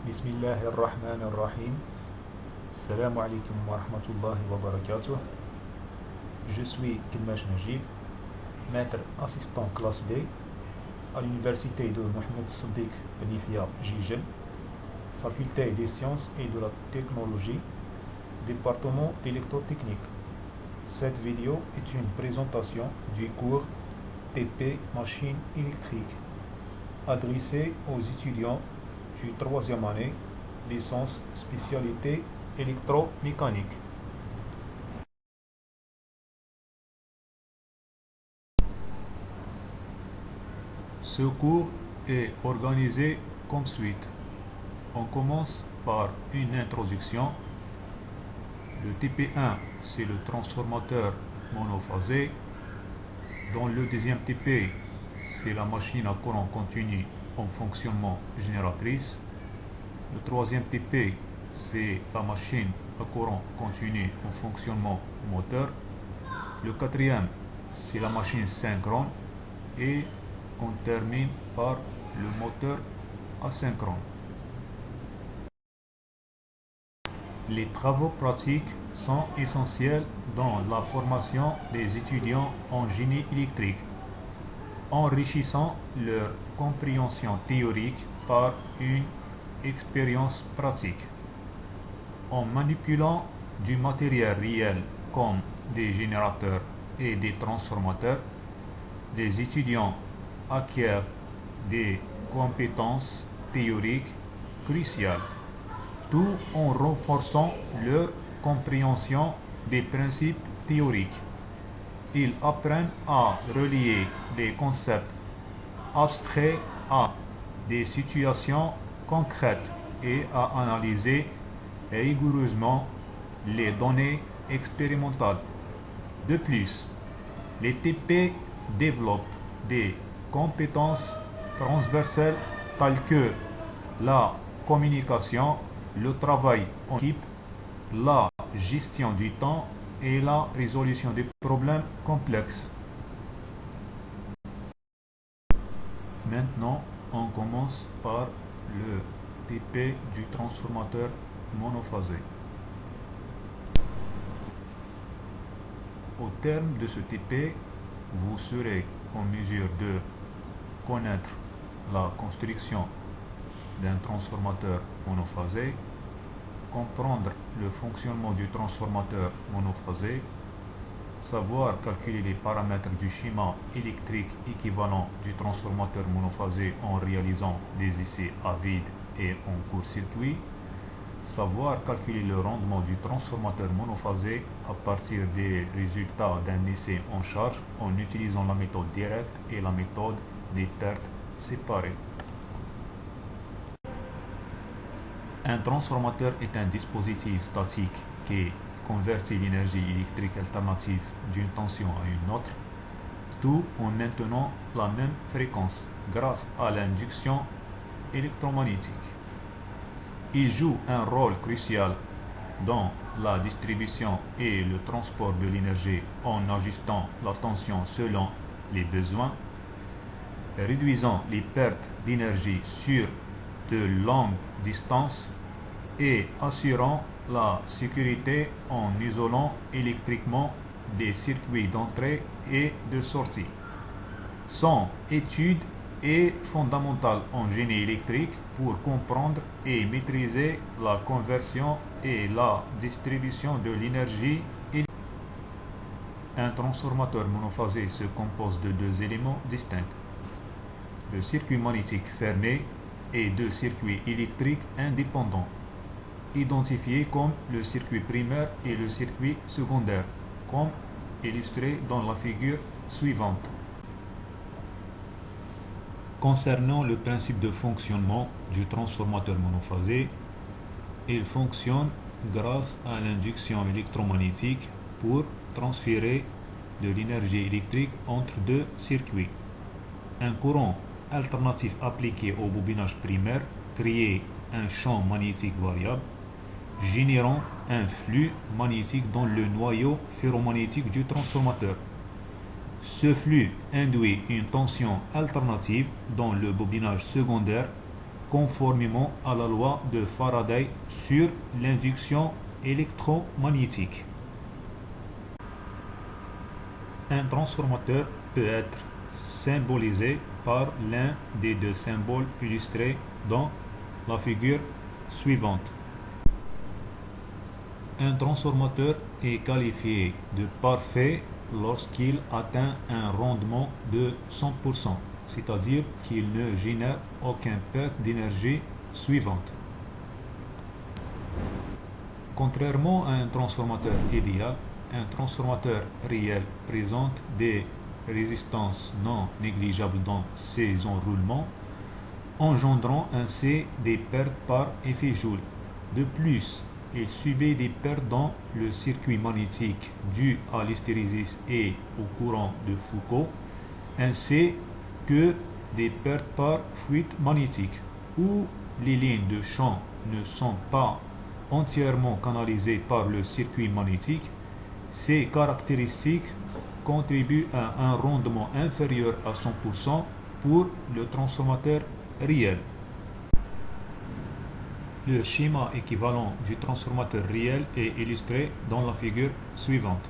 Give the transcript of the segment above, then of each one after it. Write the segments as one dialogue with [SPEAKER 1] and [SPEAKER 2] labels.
[SPEAKER 1] Bismillahirrahmanirrahim. Salam alaikum wa rahmatullahi wa barakatuh. Je suis Kilmash Najib, maître assistant classe B à l'université de Mohamed Sadiq Ben Yahya Jijel, faculté des sciences et de la technologie, département d'électrotechnique. Cette vidéo est une présentation du cours TP Machine électrique adressé aux étudiants du troisième année, licence spécialité électromécanique. Ce cours est organisé comme suite. On commence par une introduction. Le TP1, c'est le transformateur monophasé. Dans le deuxième TP, c'est la machine à courant continu en fonctionnement génératrice. Le troisième TP, c'est la machine à courant continu en fonctionnement moteur. Le quatrième, c'est la machine synchrone. Et on termine par le moteur asynchrone. Les travaux pratiques sont essentiels dans la formation des étudiants en génie électrique, enrichissant leur compréhension théorique par une expérience pratique. En manipulant du matériel réel comme des générateurs et des transformateurs, les étudiants acquièrent des compétences théoriques cruciales, tout en renforçant leur compréhension des principes théoriques. Ils apprennent à relier des concepts abstraits à des situations concrètes et à analyser rigoureusement les données expérimentales. De plus, les TP développent des compétences transversales telles que la communication, le travail en équipe, la gestion du temps et la résolution des problèmes complexes. Maintenant, on commence par le TP du transformateur monophasé. Au terme de ce TP, vous serez en mesure de connaître la construction d'un transformateur monophasé, comprendre le fonctionnement du transformateur monophasé, savoir calculer les paramètres du schéma électrique équivalent du transformateur monophasé en réalisant des essais à vide et en court-circuit, savoir calculer le rendement du transformateur monophasé à partir des résultats d'un essai en charge en utilisant la méthode directe et la méthode des pertes séparées. Un transformateur est un dispositif statique qui convertit l'énergie électrique alternative d'une tension à une autre, tout en maintenant la même fréquence grâce à l'induction électromagnétique. Il joue un rôle crucial dans la distribution et le transport de l'énergie en ajustant la tension selon les besoins, réduisant les pertes d'énergie sur de longues distances et assurant la sécurité en isolant électriquement des circuits d'entrée et de sortie. Son étude est fondamentale en génie électrique pour comprendre et maîtriser la conversion et la distribution de l'énergie. Un transformateur monophasé se compose de deux éléments distincts, le circuit magnétique fermé et deux circuits électriques indépendants, identifiés comme le circuit primaire et le circuit secondaire, comme illustré dans la figure suivante. Concernant le principe de fonctionnement du transformateur monophasé, il fonctionne grâce à l'induction électromagnétique pour transférer de l'énergie électrique entre deux circuits. Un courant alternatif appliqué au bobinage primaire crée un champ magnétique variable, générant un flux magnétique dans le noyau ferromagnétique du transformateur. Ce flux induit une tension alternative dans le bobinage secondaire conformément à la loi de Faraday sur l'induction électromagnétique. Un transformateur peut être symbolisé par l'un des deux symboles illustrés dans la figure suivante. Un transformateur est qualifié de parfait lorsqu'il atteint un rendement de 100%, c'est-à-dire qu'il ne génère aucune perte d'énergie suivante. Contrairement à un transformateur idéal, un transformateur réel présente des résistances non négligeables dans ses enroulements, engendrant ainsi des pertes par effet Joule. De plus, il subit des pertes dans le circuit magnétique dû à l'hystérésis et au courant de Foucault, ainsi que des pertes par fuite magnétique, où les lignes de champ ne sont pas entièrement canalisées par le circuit magnétique. Ces caractéristiques contribuent à un rendement inférieur à 100% pour le transformateur réel. Le schéma équivalent du transformateur réel est illustré dans la figure suivante.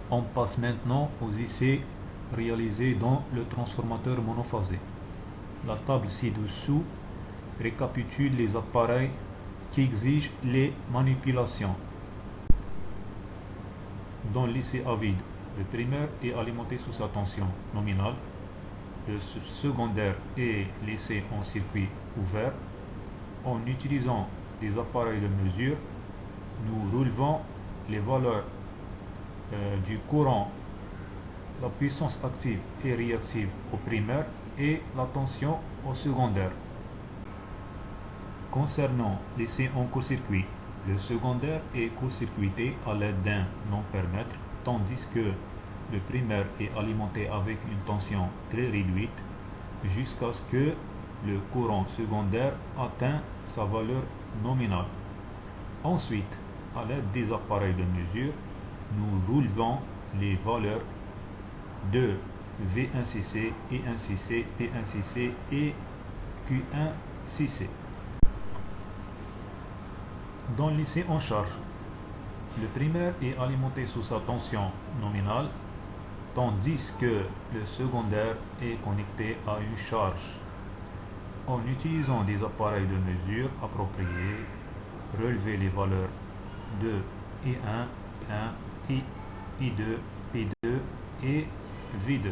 [SPEAKER 1] On passe maintenant aux essais réalisés dans le transformateur monophasé. La table ci-dessous récapitule les appareils qui exigent les manipulations. Dans l'essai à vide, le primaire est alimenté sous sa tension nominale, le secondaire est laissé en circuit ouvert. En utilisant des appareils de mesure, nous relevons les valeurs du courant, la puissance active et réactive au primaire et la tension au secondaire. Concernant l'essai en court-circuit, le secondaire est court-circuité à l'aide d'un ampèremètre, tandis que le primaire est alimenté avec une tension très réduite jusqu'à ce que le courant secondaire atteint sa valeur nominale. Ensuite, à l'aide des appareils de mesure, nous relevons les valeurs de V1cc, E1cc, P1cc et Q1cc. Dans l'essai en charge, le primaire est alimenté sous sa tension nominale, tandis que le secondaire est connecté à une charge. En utilisant des appareils de mesure appropriés, relevez les valeurs de I1, I2, P2 et V2.